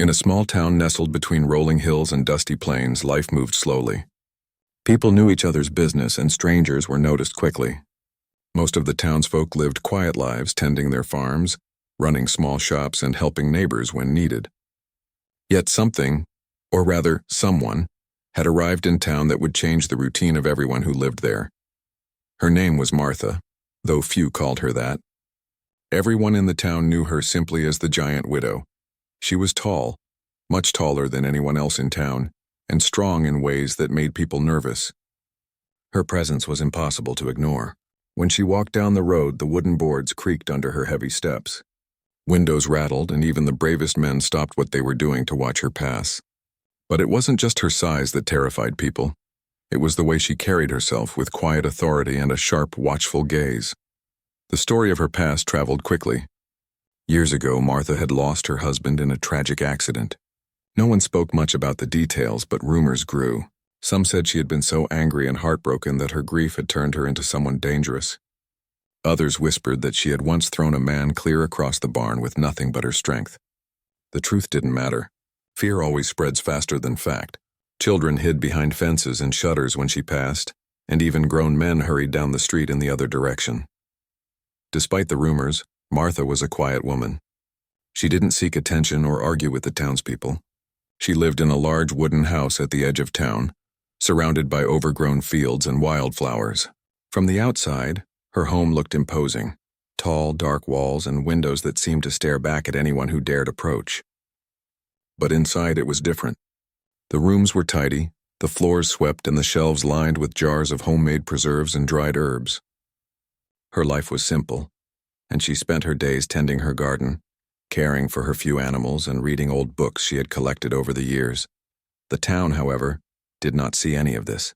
In a small town nestled between rolling hills and dusty plains, life moved slowly. People knew each other's business, and strangers were noticed quickly. Most of the townsfolk lived quiet lives, tending their farms, running small shops, and helping neighbors when needed. Yet something, or rather someone, had arrived in town that would change the routine of everyone who lived there. Her name was Martha, though few called her that. Everyone in the town knew her simply as the Giant Widow. She was tall, much taller than anyone else in town, and strong in ways that made people nervous. Her presence was impossible to ignore. When she walked down the road, the wooden boards creaked under her heavy steps. Windows rattled, and even the bravest men stopped what they were doing to watch her pass. But it wasn't just her size that terrified people. It was the way she carried herself, with quiet authority and a sharp, watchful gaze. The story of her past traveled quickly. Years ago, Martha had lost her husband in a tragic accident. No one spoke much about the details, but rumors grew. Some said she had been so angry and heartbroken that her grief had turned her into someone dangerous. Others whispered that she had once thrown a man clear across the barn with nothing but her strength. The truth didn't matter. Fear always spreads faster than fact. Children hid behind fences and shutters when she passed, and even grown men hurried down the street in the other direction. Despite the rumors, Martha was a quiet woman. She didn't seek attention or argue with the townspeople. She lived in a large wooden house at the edge of town, surrounded by overgrown fields and wildflowers. From the outside, her home looked imposing, tall, dark walls and windows that seemed to stare back at anyone who dared approach. But inside it was different. The rooms were tidy, the floors swept, and the shelves lined with jars of homemade preserves and dried herbs. Her life was simple, and she spent her days tending her garden, caring for her few animals, and reading old books she had collected over the years. The town, however, did not see any of this.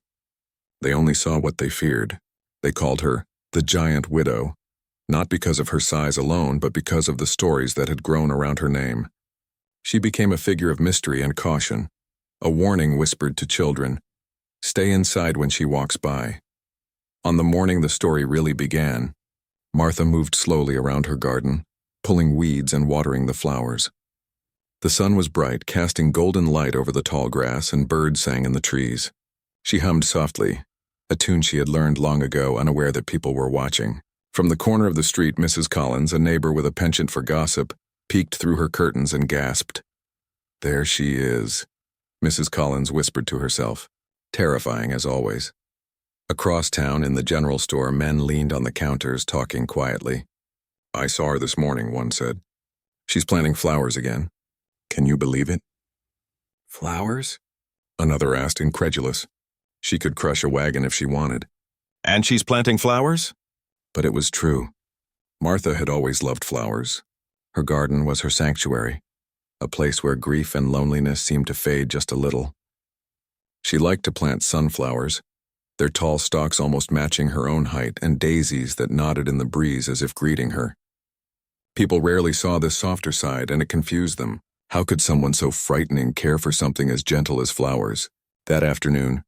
They only saw what they feared. They called her the Giant Widow, not because of her size alone, but because of the stories that had grown around her name. She became a figure of mystery and caution, a warning whispered to children, "Stay inside when she walks by." On the morning the story really began, Martha moved slowly around her garden, pulling weeds and watering the flowers. The sun was bright, casting golden light over the tall grass, and birds sang in the trees. She hummed softly, a tune she had learned long ago, unaware that people were watching. From the corner of the street, Mrs. Collins, a neighbor with a penchant for gossip, peeked through her curtains and gasped. "There she is," Mrs. Collins whispered to herself, terrifying as always. Across town, in the general store, men leaned on the counters, talking quietly. "I saw her this morning," one said. "She's planting flowers again. Can you believe it?" "Flowers?" another asked, incredulous. She could crush a wagon if she wanted. "And she's planting flowers?" But it was true. Martha had always loved flowers. Her garden was her sanctuary, a place where grief and loneliness seemed to fade just a little. She liked to plant sunflowers, their tall stalks almost matching her own height, and daisies that nodded in the breeze as if greeting her. People rarely saw this softer side, and it confused them. How could someone so frightening care for something as gentle as flowers? That afternoon,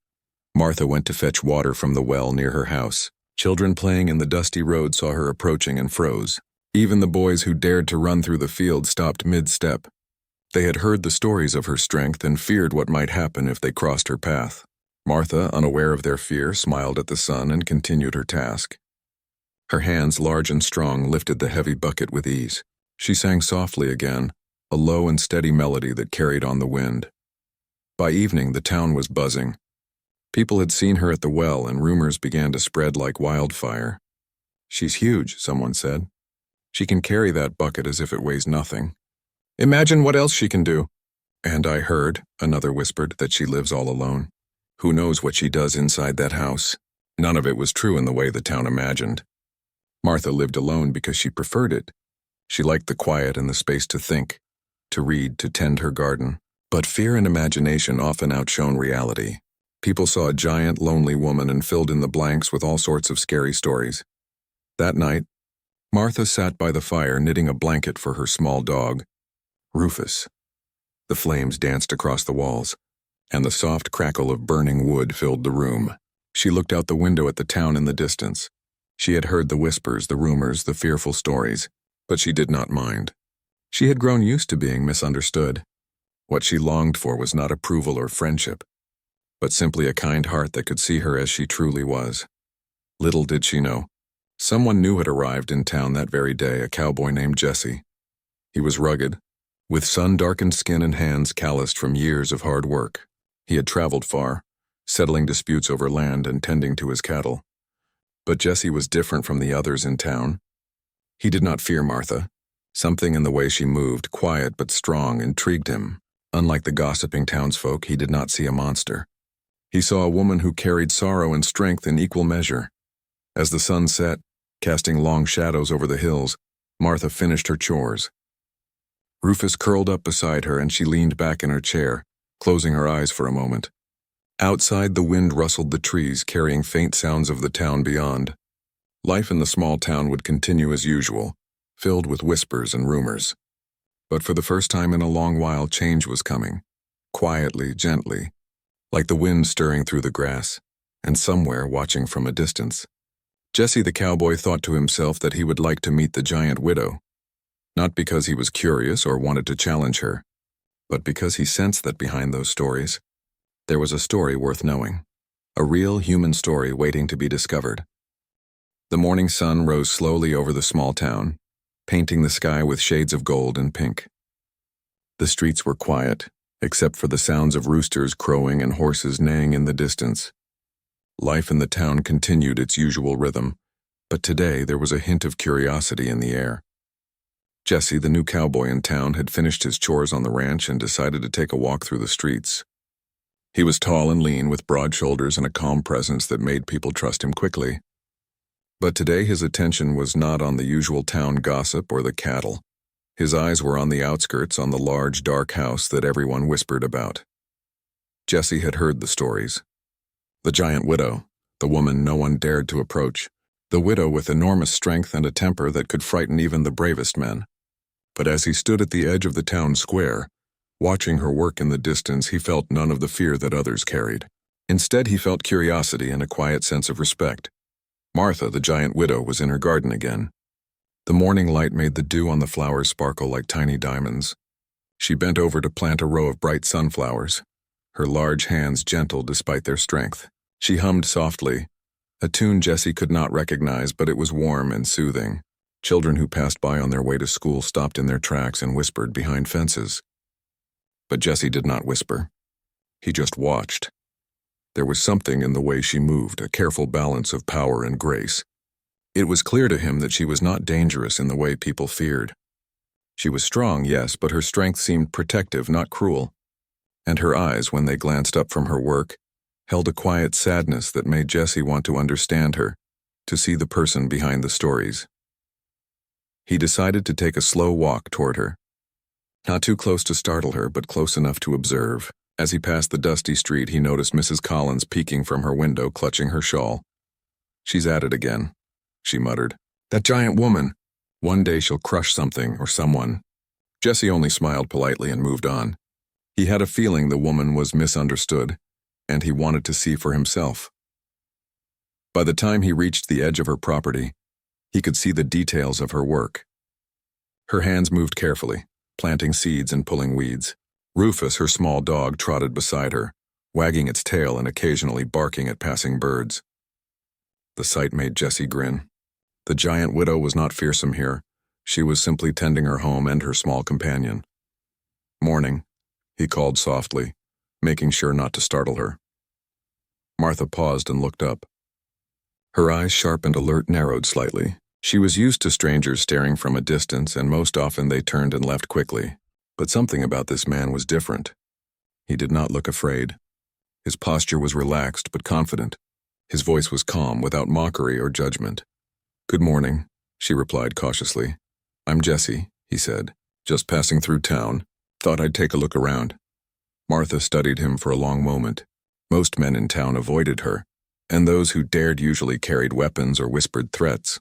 Martha went to fetch water from the well near her house. Children playing in the dusty road saw her approaching and froze. Even the boys who dared to run through the field stopped mid-step. They had heard the stories of her strength and feared what might happen if they crossed her path. Martha, unaware of their fear, smiled at the sun and continued her task. Her hands, large and strong, lifted the heavy bucket with ease. She sang softly again, a low and steady melody that carried on the wind. By evening, the town was buzzing. People had seen her at the well, and rumors began to spread like wildfire. "She's huge," someone said. "She can carry that bucket as if it weighs nothing. Imagine what else she can do." "And I heard," another whispered, "that she lives all alone. Who knows what she does inside that house?" None of it was true in the way the town imagined. Martha lived alone because she preferred it. She liked the quiet and the space to think, to read, to tend her garden. But fear and imagination often outshone reality. People saw a giant, lonely woman and filled in the blanks with all sorts of scary stories. That night, Martha sat by the fire knitting a blanket for her small dog, Rufus. The flames danced across the walls, and the soft crackle of burning wood filled the room. She looked out the window at the town in the distance. She had heard the whispers, the rumors, the fearful stories, but she did not mind. She had grown used to being misunderstood. What she longed for was not approval or friendship, but simply a kind heart that could see her as she truly was. Little did she know, someone new had arrived in town that very day, a cowboy named Jesse. He was rugged, with sun-darkened skin and hands calloused from years of hard work. He had traveled far, settling disputes over land and tending to his cattle. But Jesse was different from the others in town. He did not fear Martha. Something in the way she moved, quiet but strong, intrigued him. Unlike the gossiping townsfolk, he did not see a monster. He saw a woman who carried sorrow and strength in equal measure. As the sun set, casting long shadows over the hills, Martha finished her chores. Rufus curled up beside her and she leaned back in her chair, closing her eyes for a moment. Outside, the wind rustled the trees, carrying faint sounds of the town beyond. Life in the small town would continue as usual, filled with whispers and rumors. But for the first time in a long while, change was coming. Quietly, gently, like the wind stirring through the grass, and somewhere watching from a distance. Jesse the cowboy thought to himself that he would like to meet the giant widow, not because he was curious or wanted to challenge her, but because he sensed that behind those stories, there was a story worth knowing, a real human story waiting to be discovered. The morning sun rose slowly over the small town, painting the sky with shades of gold and pink. The streets were quiet, except for the sounds of roosters crowing and horses neighing in the distance. Life in the town continued its usual rhythm, but today there was a hint of curiosity in the air. Jesse, the new cowboy in town, had finished his chores on the ranch and decided to take a walk through the streets. He was tall and lean, with broad shoulders and a calm presence that made people trust him quickly. But today his attention was not on the usual town gossip or the cattle. His eyes were on the outskirts, on the large, dark house that everyone whispered about. Jesse had heard the stories. The giant widow, the woman no one dared to approach, the widow with enormous strength and a temper that could frighten even the bravest men. But as he stood at the edge of the town square, watching her work in the distance, he felt none of the fear that others carried. Instead, he felt curiosity and a quiet sense of respect. Martha, the giant widow, was in her garden again. The morning light made the dew on the flowers sparkle like tiny diamonds. She bent over to plant a row of bright sunflowers, her large hands gentle despite their strength. She hummed softly, a tune Jesse could not recognize, but it was warm and soothing. Children who passed by on their way to school stopped in their tracks and whispered behind fences. But Jesse did not whisper. He just watched. There was something in the way she moved, a careful balance of power and grace. It was clear to him that she was not dangerous in the way people feared. She was strong, yes, but her strength seemed protective, not cruel. And her eyes, when they glanced up from her work, held a quiet sadness that made Jesse want to understand her, to see the person behind the stories. He decided to take a slow walk toward her. Not too close to startle her, but close enough to observe. As he passed the dusty street, he noticed Mrs. Collins peeking from her window, clutching her shawl. "She's at it again," she muttered. "That giant woman. One day she'll crush something or someone." Jesse only smiled politely and moved on. He had a feeling the woman was misunderstood, and he wanted to see for himself. By the time he reached the edge of her property, he could see the details of her work. Her hands moved carefully, planting seeds and pulling weeds. Rufus, her small dog, trotted beside her, wagging its tail and occasionally barking at passing birds. The sight made Jesse grin. The giant widow was not fearsome here. She was simply tending her home and her small companion. "Morning," he called softly, making sure not to startle her. Martha paused and looked up. Her eyes, sharp and alert, narrowed slightly. She was used to strangers staring from a distance, and most often they turned and left quickly. But something about this man was different. He did not look afraid. His posture was relaxed but confident. His voice was calm, without mockery or judgment. "Good morning," she replied cautiously. "I'm Jesse," he said. "Just passing through town. Thought I'd take a look around." Martha studied him for a long moment. Most men in town avoided her, and those who dared usually carried weapons or whispered threats.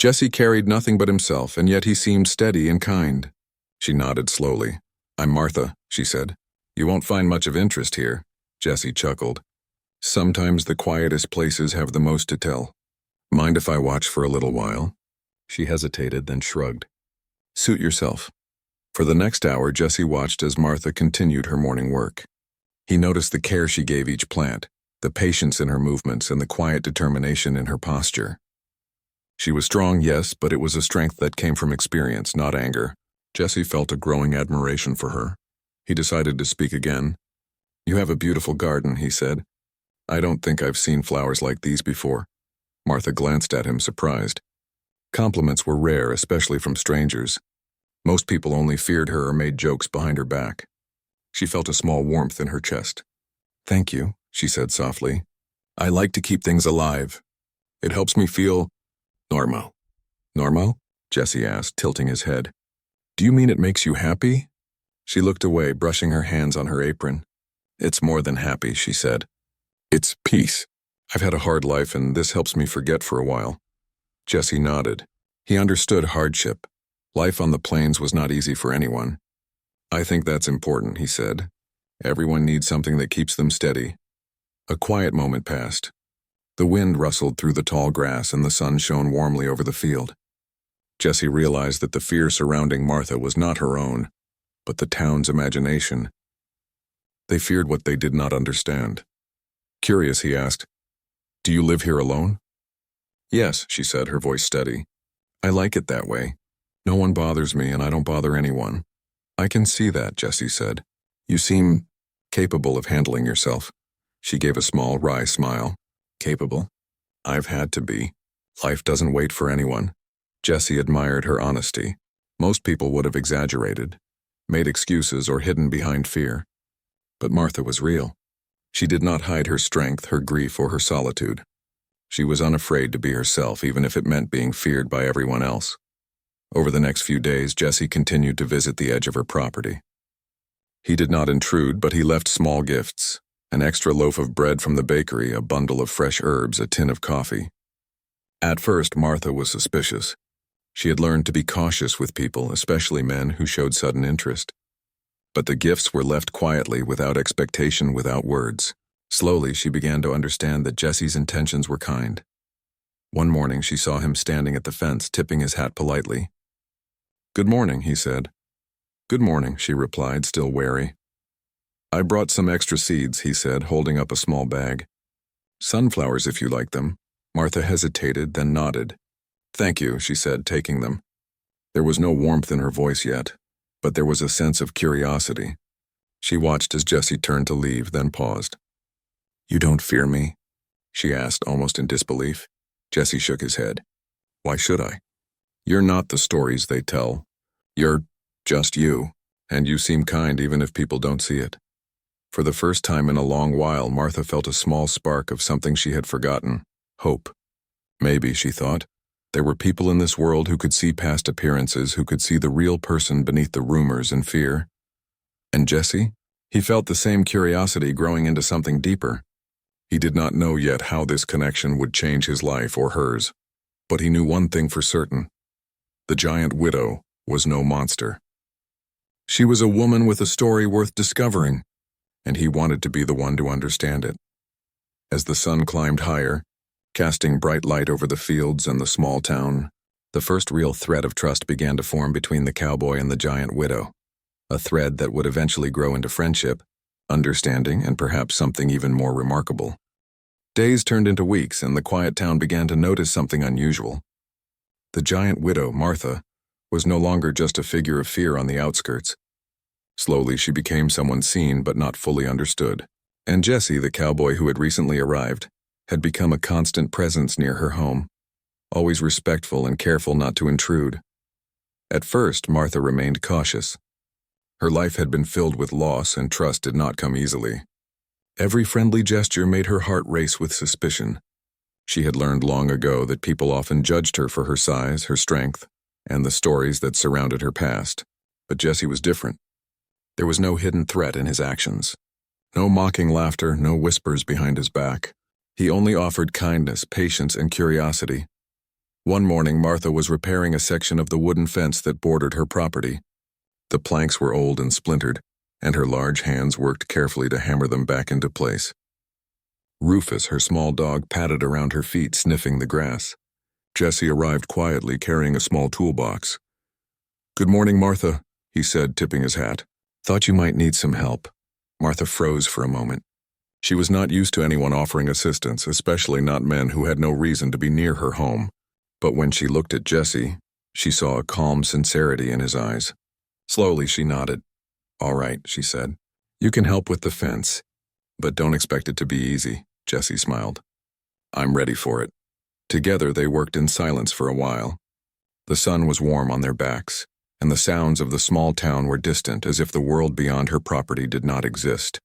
Jesse carried nothing but himself, and yet he seemed steady and kind. She nodded slowly. "I'm Martha," she said. "You won't find much of interest here," Jesse chuckled. "Sometimes the quietest places have the most to tell. Mind if I watch for a little while?" She hesitated, then shrugged. "Suit yourself. For the next hour, Jesse watched as Martha continued her morning work. He noticed the care she gave each plant, the patience in her movements, and the quiet determination in her posture. She was strong, yes, but it was a strength that came from experience, not anger. Jesse felt a growing admiration for her. He decided to speak again. "You have a beautiful garden," he said. "I don't think I've seen flowers like these before." Martha glanced at him, surprised. Compliments were rare, especially from strangers. Most people only feared her or made jokes behind her back. She felt a small warmth in her chest. "Thank you," she said softly. "I like to keep things alive. It helps me feel normal." "Normal?" Jesse asked, tilting his head. "Do you mean it makes you happy?" She looked away, brushing her hands on her apron. "It's more than happy," she said. "It's peace. I've had a hard life, and this helps me forget for a while." Jesse nodded. He understood hardship. Life on the plains was not easy for anyone. "I think that's important," he said. "Everyone needs something that keeps them steady." A quiet moment passed. The wind rustled through the tall grass and the sun shone warmly over the field. Jesse realized that the fear surrounding Martha was not her own, but the town's imagination. They feared what they did not understand. Curious, he asked, "Do you live here alone?" "Yes," she said, her voice steady. "I like it that way. No one bothers me and I don't bother anyone." "I can see that," Jesse said. "You seem capable of handling yourself." She gave a small, wry smile. "Capable? I've had to be. Life doesn't wait for anyone." Jesse admired her honesty. Most people would have exaggerated, made excuses, or hidden behind fear. But Martha was real. She did not hide her strength, her grief, or her solitude. She was unafraid to be herself, even if it meant being feared by everyone else. Over the next few days, Jesse continued to visit the edge of her property. He did not intrude, but he left small gifts: an extra loaf of bread from the bakery, a bundle of fresh herbs, a tin of coffee. At first, Martha was suspicious. She had learned to be cautious with people, especially men who showed sudden interest. But the gifts were left quietly, without expectation, without words. Slowly, she began to understand that Jesse's intentions were kind. One morning, she saw him standing at the fence, tipping his hat politely. "Good morning," he said. "Good morning," she replied, still wary. "I brought some extra seeds," he said, holding up a small bag. "Sunflowers, if you like them." Martha hesitated, then nodded. "Thank you," she said, taking them. There was no warmth in her voice yet, but there was a sense of curiosity. She watched as Jesse turned to leave, then paused. "You don't fear me?" she asked, almost in disbelief. Jesse shook his head. "Why should I? You're not the stories they tell. You're just you, and you seem kind even if people don't see it." For the first time in a long while, Martha felt a small spark of something she had forgotten: hope. Maybe, she thought, there were people in this world who could see past appearances, who could see the real person beneath the rumors and fear. And Jesse? He felt the same curiosity growing into something deeper. He did not know yet how this connection would change his life or hers, but he knew one thing for certain: the giant widow was no monster. She was a woman with a story worth discovering, and he wanted to be the one to understand it. As the sun climbed higher, casting bright light over the fields and the small town, the first real thread of trust began to form between the cowboy and the giant widow, a thread that would eventually grow into friendship, understanding, and perhaps something even more remarkable. Days turned into weeks, and the quiet town began to notice something unusual. The giant widow, Martha, was no longer just a figure of fear on the outskirts. Slowly, she became someone seen but not fully understood. And Jesse, the cowboy who had recently arrived, had become a constant presence near her home, always respectful and careful not to intrude. At first, Martha remained cautious. Her life had been filled with loss, and trust did not come easily. Every friendly gesture made her heart race with suspicion. She had learned long ago that people often judged her for her size, her strength, and the stories that surrounded her past. But Jesse was different. There was no hidden threat in his actions. No mocking laughter, no whispers behind his back. He only offered kindness, patience, and curiosity. One morning, Martha was repairing a section of the wooden fence that bordered her property. The planks were old and splintered, and her large hands worked carefully to hammer them back into place. Rufus, her small dog, padded around her feet, sniffing the grass. Jesse arrived quietly, carrying a small toolbox. "Good morning, Martha," he said, tipping his hat. Thought you might need some help. Martha froze for a moment. She was not used to anyone offering assistance, especially not men who had no reason to be near her home. But when she looked at Jesse, she saw a calm sincerity in his eyes. Slowly, she nodded. All right, she said. You can help with the fence, but don't expect it to be easy, Jesse smiled. I'm ready for it. Together, they worked in silence for a while. The sun was warm on their backs, and the sounds of the small town were distant, as if the world beyond her property did not exist.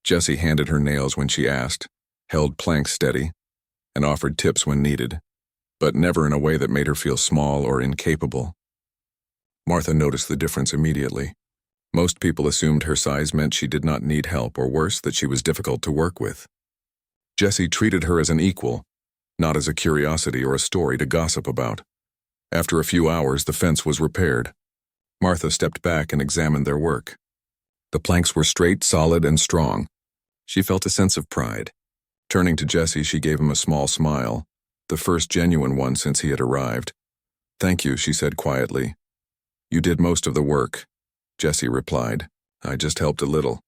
Jesse handed her nails when she asked, held planks steady, and offered tips when needed, but never in a way that made her feel small or incapable. Martha noticed the difference immediately. Most people assumed her size meant she did not need help, or worse, that she was difficult to work with. Jesse treated her as an equal, not as a curiosity or a story to gossip about. After a few hours, the fence was repaired. Martha stepped back and examined their work. The planks were straight, solid, and strong. She felt a sense of pride. Turning to Jesse, she gave him a small smile, the first genuine one since he had arrived. Thank you, she said quietly. You did most of the work, Jesse replied. I just helped a little.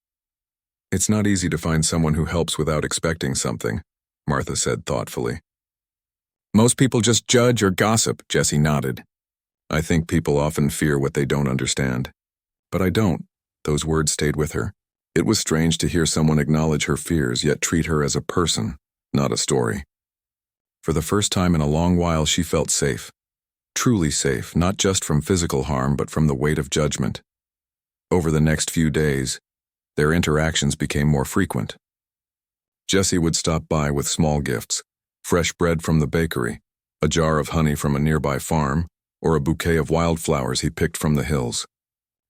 It's not easy to find someone who helps without expecting something, Martha said thoughtfully. Most people just judge or gossip, Jesse nodded. I think people often fear what they don't understand. But I don't. Those words stayed with her. It was strange to hear someone acknowledge her fears yet treat her as a person, not a story. For the first time in a long while, she felt safe. Truly safe, not just from physical harm, but from the weight of judgment. Over the next few days, their interactions became more frequent. Jesse would stop by with small gifts, fresh bread from the bakery, a jar of honey from a nearby farm, or a bouquet of wildflowers he picked from the hills.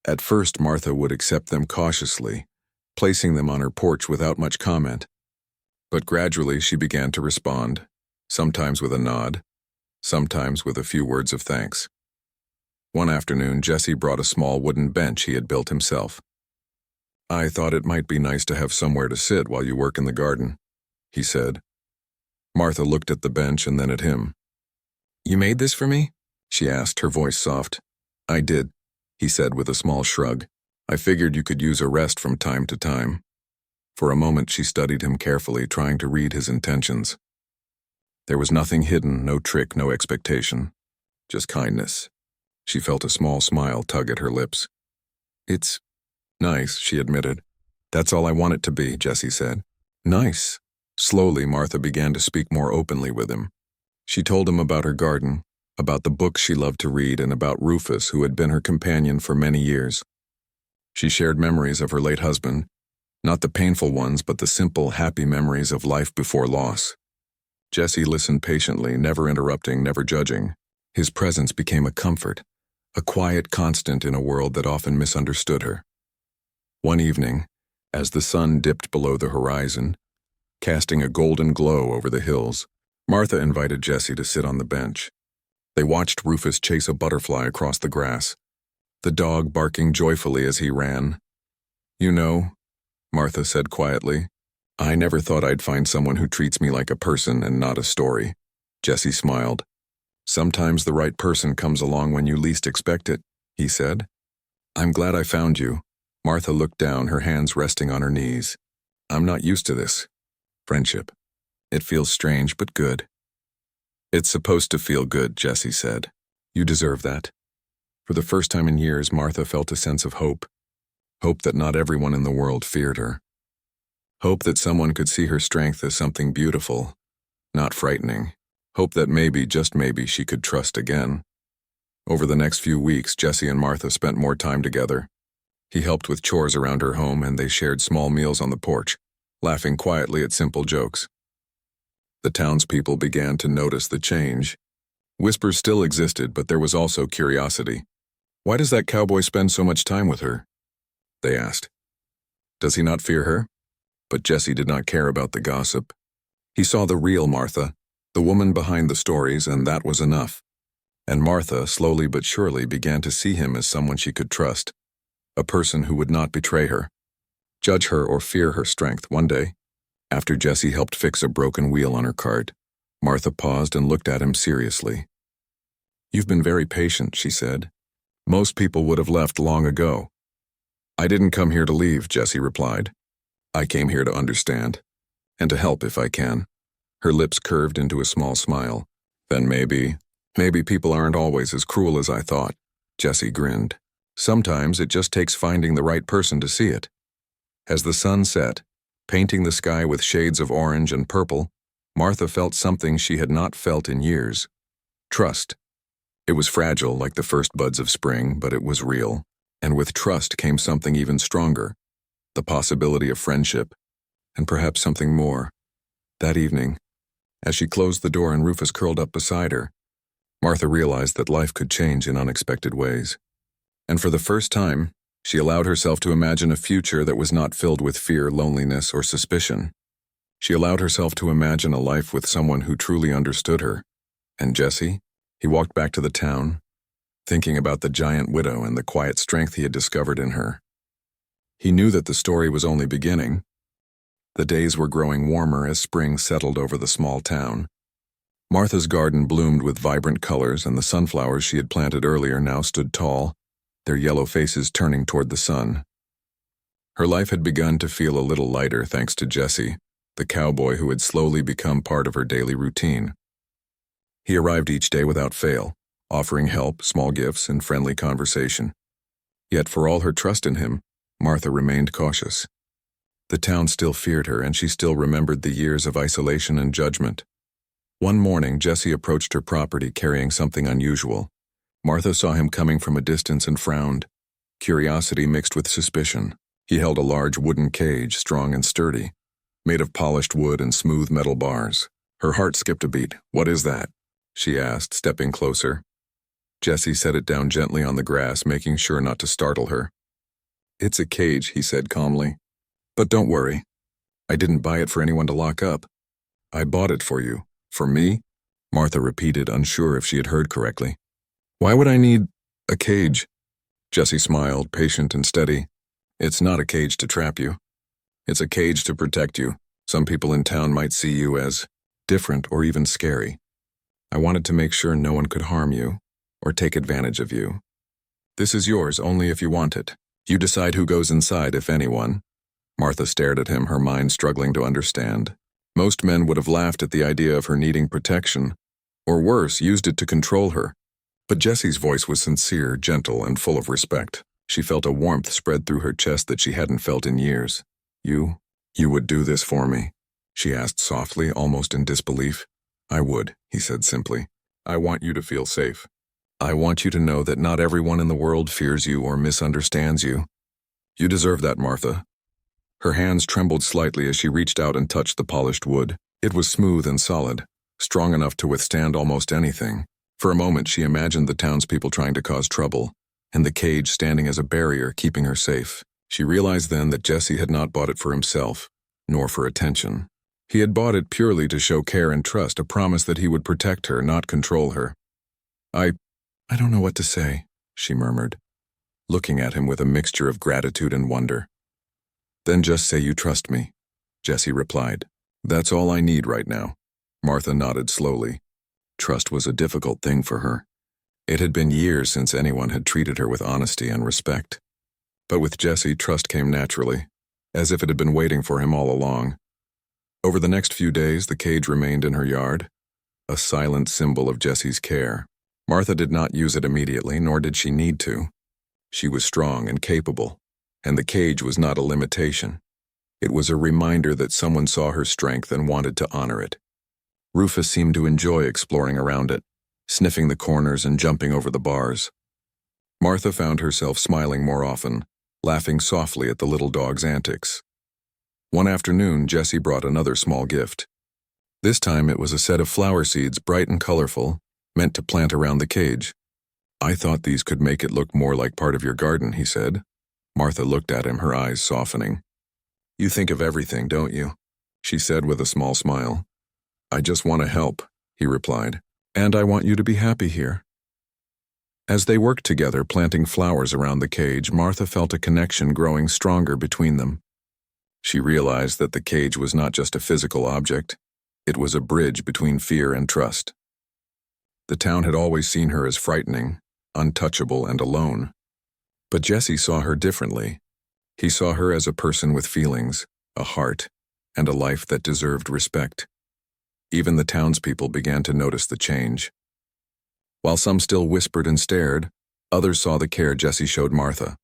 At first, Martha would accept them cautiously, placing them on her porch without much comment. But gradually she began to respond, sometimes with a nod, sometimes with a few words of thanks. One afternoon, Jesse brought a small wooden bench he had built himself. I thought it might be nice to have somewhere to sit while you work in the garden, he said. Martha looked at the bench and then at him. You made this for me? She asked, her voice soft. I did, he said with a small shrug. I figured you could use a rest from time to time. For a moment she studied him carefully, trying to read his intentions. There was nothing hidden, no trick, no expectation. Just kindness. She felt a small smile tug at her lips. It's nice, she admitted. That's all I want it to be, Jesse said. Nice. Slowly, Martha began to speak more openly with him. She told him about her garden, about the books she loved to read, and about Rufus, who had been her companion for many years. She shared memories of her late husband, not the painful ones, but the simple, happy memories of life before loss. Jesse listened patiently, never interrupting, never judging. His presence became a comfort, a quiet constant in a world that often misunderstood her. One evening, as the sun dipped below the horizon, casting a golden glow over the hills, Martha invited Jesse to sit on the bench. They watched Rufus chase a butterfly across the grass, the dog barking joyfully as he ran. You know, Martha said quietly, I never thought I'd find someone who treats me like a person and not a story. Jesse smiled. Sometimes the right person comes along when you least expect it, he said. I'm glad I found you. Martha looked down, her hands resting on her knees. I'm not used to this. Friendship. It feels strange but good. It's supposed to feel good, Jesse said. You deserve that. For the first time in years, Martha felt a sense of hope. Hope that not everyone in the world feared her. Hope that someone could see her strength as something beautiful, not frightening. Hope that maybe, just maybe, she could trust again. Over the next few weeks, Jesse and Martha spent more time together. He helped with chores around her home, and they shared small meals on the porch, laughing quietly at simple jokes. The townspeople began to notice the change. Whispers still existed, but there was also curiosity. Why does that cowboy spend so much time with her? They asked. Does he not fear her? But Jesse did not care about the gossip. He saw the real Martha, the woman behind the stories, and that was enough. And Martha, slowly but surely, began to see him as someone she could trust, a person who would not betray her, judge her, or fear her strength. One day, after Jesse helped fix a broken wheel on her cart, Martha paused and looked at him seriously. You've been very patient, she said. Most people would have left long ago. I didn't come here to leave, Jessie replied. I came here to understand, and to help if I can. Her lips curved into a small smile. Then maybe people aren't always as cruel as I thought. Jessie grinned. Sometimes it just takes finding the right person to see it. As the sun set, painting the sky with shades of orange and purple, Martha felt something she had not felt in years. Trust. It was fragile like the first buds of spring, but it was real. And with trust came something even stronger. The possibility of friendship, and perhaps something more. That evening, as she closed the door and Rufus curled up beside her, Martha realized that life could change in unexpected ways. And for the first time, she allowed herself to imagine a future that was not filled with fear, loneliness, or suspicion. She allowed herself to imagine a life with someone who truly understood her. And Jesse? He walked back to the town, thinking about the giant widow and the quiet strength he had discovered in her. He knew that the story was only beginning. The days were growing warmer as spring settled over the small town. Martha's garden bloomed with vibrant colors, and the sunflowers she had planted earlier now stood tall, their yellow faces turning toward the sun. Her life had begun to feel a little lighter thanks to Jesse, the cowboy who had slowly become part of her daily routine. He arrived each day without fail, offering help, small gifts, and friendly conversation. Yet for all her trust in him, Martha remained cautious. The town still feared her, and she still remembered the years of isolation and judgment. One morning, Jesse approached her property carrying something unusual. Martha saw him coming from a distance and frowned, curiosity mixed with suspicion. He held a large wooden cage, strong and sturdy, made of polished wood and smooth metal bars. Her heart skipped a beat. "What is that?" she asked, stepping closer. Jesse set it down gently on the grass, making sure not to startle her. "It's a cage," he said calmly. "But don't worry. I didn't buy it for anyone to lock up. I bought it for you." "For me?" Martha repeated, unsure if she had heard correctly. "Why would I need a cage?" Jesse smiled, patient and steady. "It's not a cage to trap you. It's a cage to protect you. Some people in town might see you as different or even scary. I wanted to make sure no one could harm you or take advantage of you. This is yours only if you want it. You decide who goes inside, if anyone." Martha stared at him, her mind struggling to understand. Most men would have laughed at the idea of her needing protection, or worse, used it to control her. But Jesse's voice was sincere, gentle, and full of respect. She felt a warmth spread through her chest that she hadn't felt in years. You would do this for me?" she asked softly, almost in disbelief. "I would," he said simply. "I want you to feel safe. I want you to know that not everyone in the world fears you or misunderstands you. You deserve that, Martha." Her hands trembled slightly as she reached out and touched the polished wood. It was smooth and solid, strong enough to withstand almost anything. For a moment she imagined the townspeople trying to cause trouble, and the cage standing as a barrier keeping her safe. She realized then that Jesse had not bought it for himself, nor for attention. He had bought it purely to show care and trust, a promise that he would protect her, not control her. I don't know what to say," she murmured, looking at him with a mixture of gratitude and wonder. "Then just say you trust me," Jesse replied. "That's all I need right now." Martha nodded slowly. Trust was a difficult thing for her. It had been years since anyone had treated her with honesty and respect. But with Jesse, trust came naturally, as if it had been waiting for him all along. Over the next few days, the cage remained in her yard, a silent symbol of Jesse's care. Martha did not use it immediately, nor did she need to. She was strong and capable, and the cage was not a limitation. It was a reminder that someone saw her strength and wanted to honor it. Rufus seemed to enjoy exploring around it, sniffing the corners and jumping over the bars. Martha found herself smiling more often, laughing softly at the little dog's antics. One afternoon, Jesse brought another small gift. This time it was a set of flower seeds, bright and colorful, meant to plant around the cage. "I thought these could make it look more like part of your garden," he said. Martha looked at him, her eyes softening. "You think of everything, don't you?" she said with a small smile. "I just want to help," he replied. "And I want you to be happy here." As they worked together, planting flowers around the cage, Martha felt a connection growing stronger between them. She realized that the cage was not just a physical object. It was a bridge between fear and trust. The town had always seen her as frightening, untouchable and alone. But Jesse saw her differently. He saw her as a person with feelings, a heart, and a life that deserved respect. Even the townspeople began to notice the change. While some still whispered and stared, others saw the care Jesse showed Martha.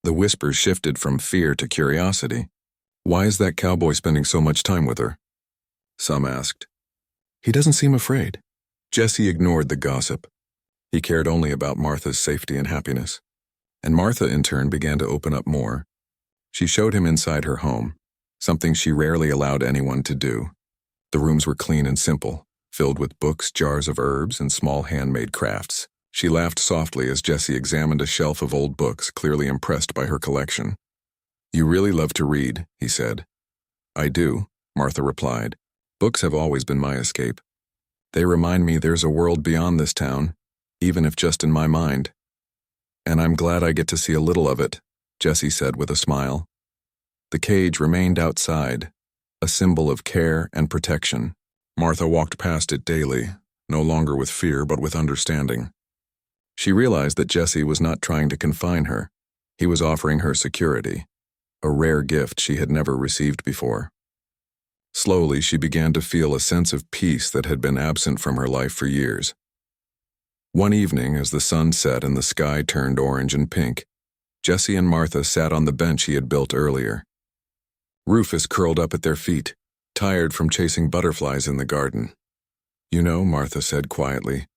The whispers shifted from fear to curiosity. "Why is that cowboy spending so much time with her?" Some asked. "He doesn't seem afraid." Jesse ignored the gossip. He cared only about Martha's safety and happiness. And Martha, in turn, began to open up more. She showed him inside her home, something she rarely allowed anyone to do. The rooms were clean and simple, filled with books, jars of herbs, and small handmade crafts. She laughed softly as Jesse examined a shelf of old books, clearly impressed by her collection. "You really love to read," he said. "I do," Martha replied. "Books have always been my escape. They remind me there's a world beyond this town, even if just in my mind. And I'm glad I get to see a little of it," Jesse said with a smile. The cage remained outside, a symbol of care and protection. Martha walked past it daily, no longer with fear but with understanding. She realized that Jesse was not trying to confine her. He was offering her security, a rare gift she had never received before. Slowly, she began to feel a sense of peace that had been absent from her life for years. One evening, as the sun set and the sky turned orange and pink, Jesse and Martha sat on the bench he had built earlier. Rufus curled up at their feet, tired from chasing butterflies in the garden. "You know," Martha said quietly,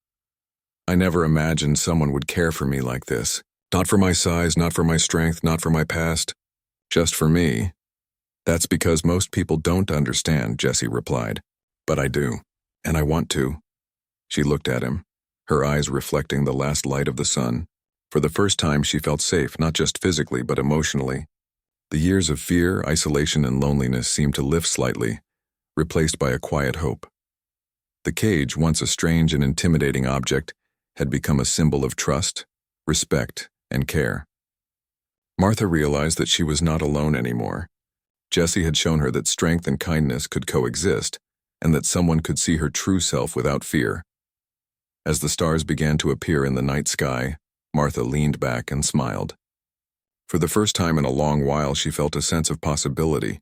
"I never imagined someone would care for me like this. Not for my size, not for my strength, not for my past. Just for me." "That's because most people don't understand," Jesse replied. "But I do, and I want to." She looked at him, her eyes reflecting the last light of the sun. For the first time, she felt safe, not just physically, but emotionally. The years of fear, isolation, and loneliness seemed to lift slightly, replaced by a quiet hope. The cage, once a strange and intimidating object, had become a symbol of trust, respect, and care. Martha realized that she was not alone anymore. Jesse had shown her that strength and kindness could coexist, and that someone could see her true self without fear. As the stars began to appear in the night sky, Martha leaned back and smiled. For the first time in a long while, she felt a sense of possibility.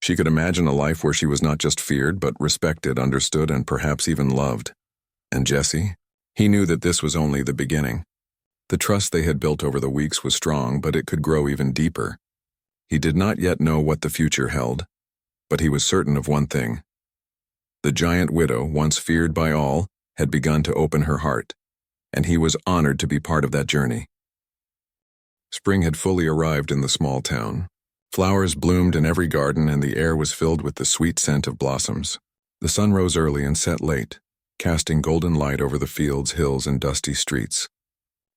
She could imagine a life where she was not just feared, but respected, understood, and perhaps even loved. And Jesse? He knew that this was only the beginning. The trust they had built over the weeks was strong, but it could grow even deeper. He did not yet know what the future held, but he was certain of one thing. The giant widow, once feared by all, had begun to open her heart, and he was honored to be part of that journey. Spring had fully arrived in the small town. Flowers bloomed in every garden, and the air was filled with the sweet scent of blossoms. The sun rose early and set late, casting golden light over the fields, hills, and dusty streets.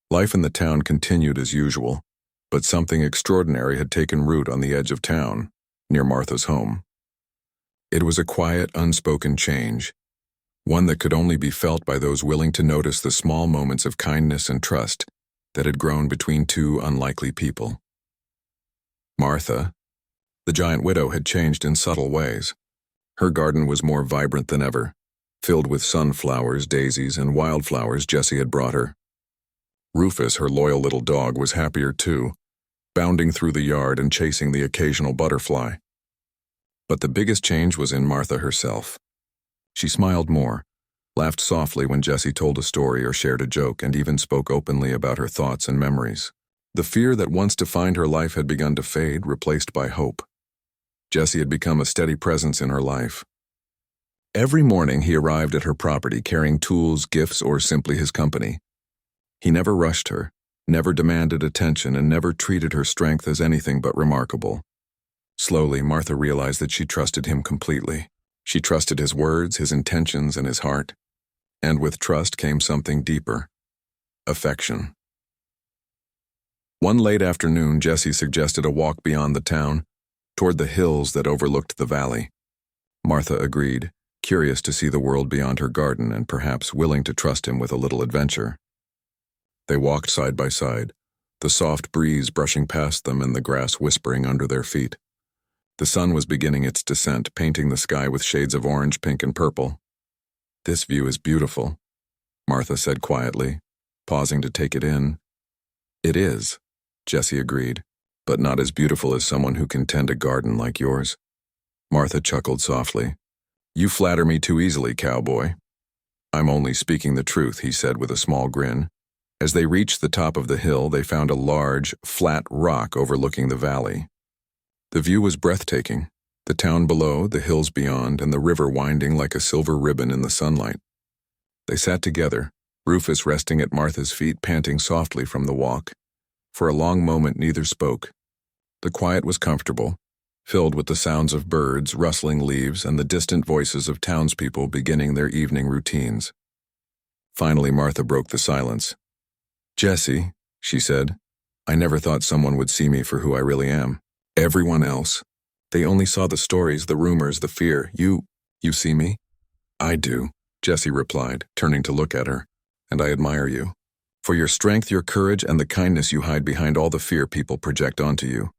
Life in the town continued as usual, but something extraordinary had taken root on the edge of town, near Martha's home. It was a quiet, unspoken change, one that could only be felt by those willing to notice the small moments of kindness and trust that had grown between two unlikely people. Martha, the giant widow, had changed in subtle ways. Her garden was more vibrant than ever, filled with sunflowers, daisies, and wildflowers Jesse had brought her. Rufus, her loyal little dog, was happier too, bounding through the yard and chasing the occasional butterfly. But the biggest change was in Martha herself. She smiled more, laughed softly when Jesse told a story or shared a joke, and even spoke openly about her thoughts and memories. The fear that once defined her life had begun to fade, replaced by hope. Jesse had become a steady presence in her life. Every morning he arrived at her property carrying tools, gifts, or simply his company. He never rushed her, never demanded attention, and never treated her strength as anything but remarkable. Slowly, Martha realized that she trusted him completely. She trusted his words, his intentions, and his heart. And with trust came something deeper: affection. One late afternoon, Jesse suggested a walk beyond the town, toward the hills that overlooked the valley. Martha agreed, curious to see the world beyond her garden and perhaps willing to trust him with a little adventure. They walked side by side, the soft breeze brushing past them and the grass whispering under their feet. The sun was beginning its descent, painting the sky with shades of orange, pink, and purple. "This view is beautiful," Martha said quietly, pausing to take it in. "It is," Jesse agreed, "but not as beautiful as someone who can tend a garden like yours." Martha chuckled softly. "You flatter me too easily, cowboy." "I'm only speaking the truth," he said with a small grin. As they reached the top of the hill, they found a large, flat rock overlooking the valley. The view was breathtaking, the town below, the hills beyond, and the river winding like a silver ribbon in the sunlight. They sat together, Rufus resting at Martha's feet, panting softly from the walk. For a long moment neither spoke. The quiet was comfortable, filled with the sounds of birds, rustling leaves, and the distant voices of townspeople beginning their evening routines. Finally, Martha broke the silence. "Jesse," she said, "I never thought someone would see me for who I really am. Everyone else, they only saw the stories, the rumors, the fear. You see me?" "I do," Jesse replied, turning to look at her, "and I admire you. For your strength, your courage, and the kindness you hide behind all the fear people project onto you."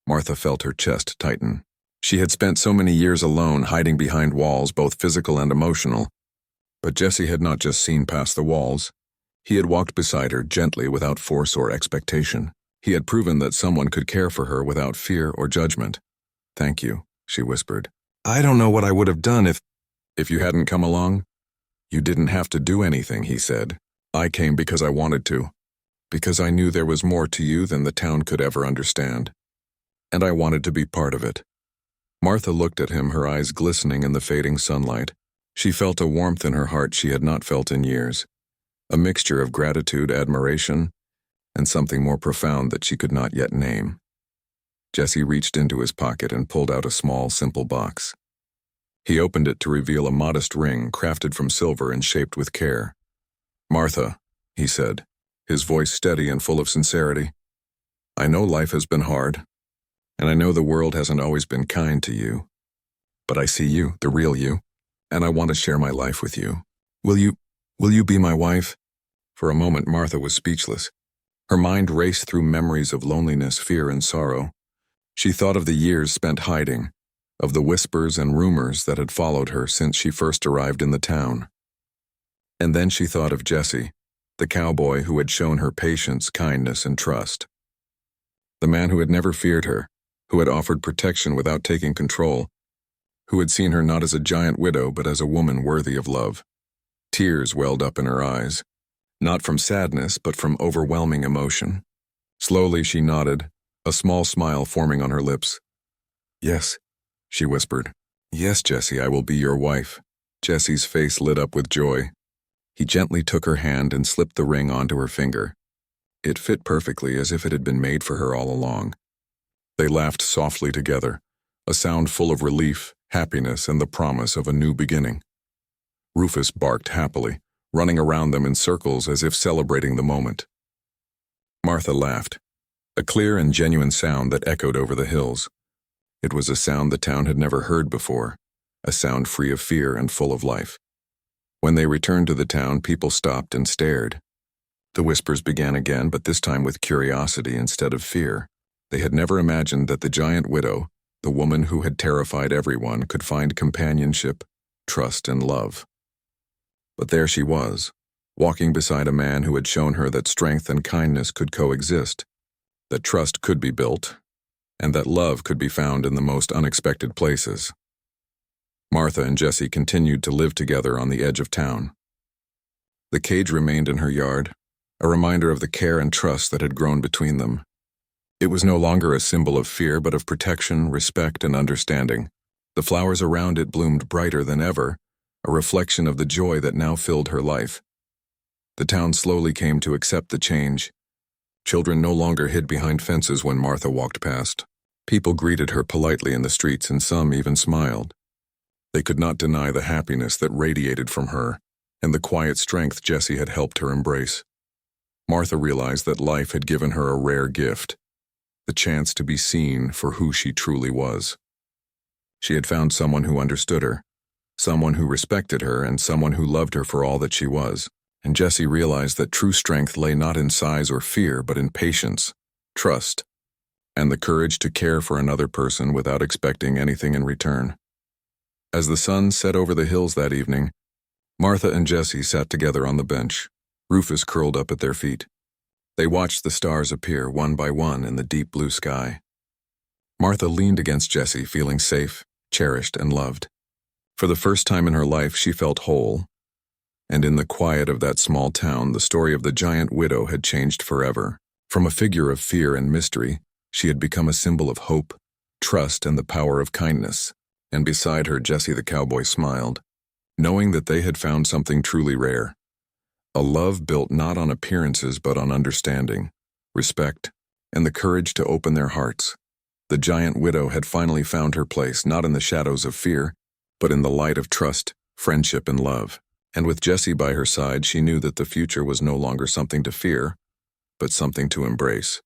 Martha felt her chest tighten. She had spent so many years alone, hiding behind walls, both physical and emotional. But Jesse had not just seen past the walls. He had walked beside her gently, without force or expectation. He had proven that someone could care for her without fear or judgment. "Thank you," she whispered. "I don't know what I would have done if you hadn't come along." "You didn't have to do anything," he said. "I came because I wanted to. Because I knew there was more to you than the town could ever understand. And I wanted to be part of it." Martha looked at him, her eyes glistening in the fading sunlight. She felt a warmth in her heart she had not felt in years. A mixture of gratitude, admiration, and something more profound that she could not yet name. Jesse reached into his pocket and pulled out a small, simple box. He opened it to reveal a modest ring crafted from silver and shaped with care. "Martha," he said, his voice steady and full of sincerity, "I know life has been hard, and I know the world hasn't always been kind to you. But I see you, the real you, and I want to share my life with you. Will you be my wife?" For a moment, Martha was speechless. Her mind raced through memories of loneliness, fear, and sorrow. She thought of the years spent hiding, of the whispers and rumors that had followed her since she first arrived in the town. And then she thought of Jesse, the cowboy who had shown her patience, kindness, and trust. The man who had never feared her, who had offered protection without taking control, who had seen her not as a giant widow but as a woman worthy of love. Tears welled up in her eyes, not from sadness but from overwhelming emotion. Slowly she nodded, a small smile forming on her lips. "Yes," she whispered. "Yes, Jesse, I will be your wife." Jesse's face lit up with joy. He gently took her hand and slipped the ring onto her finger. It fit perfectly, as if it had been made for her all along. They laughed softly together, a sound full of relief, happiness, and the promise of a new beginning. Rufus barked happily, running around them in circles as if celebrating the moment. Martha laughed, a clear and genuine sound that echoed over the hills. It was a sound the town had never heard before, a sound free of fear and full of life. When they returned to the town, people stopped and stared. The whispers began again, but this time with curiosity instead of fear. They had never imagined that the giant widow, the woman who had terrified everyone, could find companionship, trust, and love. But there she was, walking beside a man who had shown her that strength and kindness could coexist, that trust could be built, and that love could be found in the most unexpected places. Martha and Jesse continued to live together on the edge of town. The cage remained in her yard, a reminder of the care and trust that had grown between them. It was no longer a symbol of fear, but of protection, respect, and understanding. The flowers around it bloomed brighter than ever, a reflection of the joy that now filled her life. The town slowly came to accept the change. Children no longer hid behind fences when Martha walked past. People greeted her politely in the streets, and some even smiled. They could not deny the happiness that radiated from her and the quiet strength Jesse had helped her embrace. Martha realized that life had given her a rare gift, the chance to be seen for who she truly was. She had found someone who understood her, someone who respected her, and someone who loved her for all that she was. And Jesse realized that true strength lay not in size or fear, but in patience, trust, and the courage to care for another person without expecting anything in return. As the sun set over the hills that evening, Martha and Jesse sat together on the bench, Rufus curled up at their feet. They watched the stars appear one by one in the deep blue sky. Martha leaned against Jessie, feeling safe, cherished, and loved. For the first time in her life, she felt whole. And in the quiet of that small town, the story of the giant widow had changed forever. From a figure of fear and mystery, she had become a symbol of hope, trust, and the power of kindness. And beside her, Jessie the cowboy smiled, knowing that they had found something truly rare. A love built not on appearances but on understanding, respect, and the courage to open their hearts. The giant widow had finally found her place, not in the shadows of fear, but in the light of trust, friendship, and love. And with Jessie by her side, she knew that the future was no longer something to fear, but something to embrace.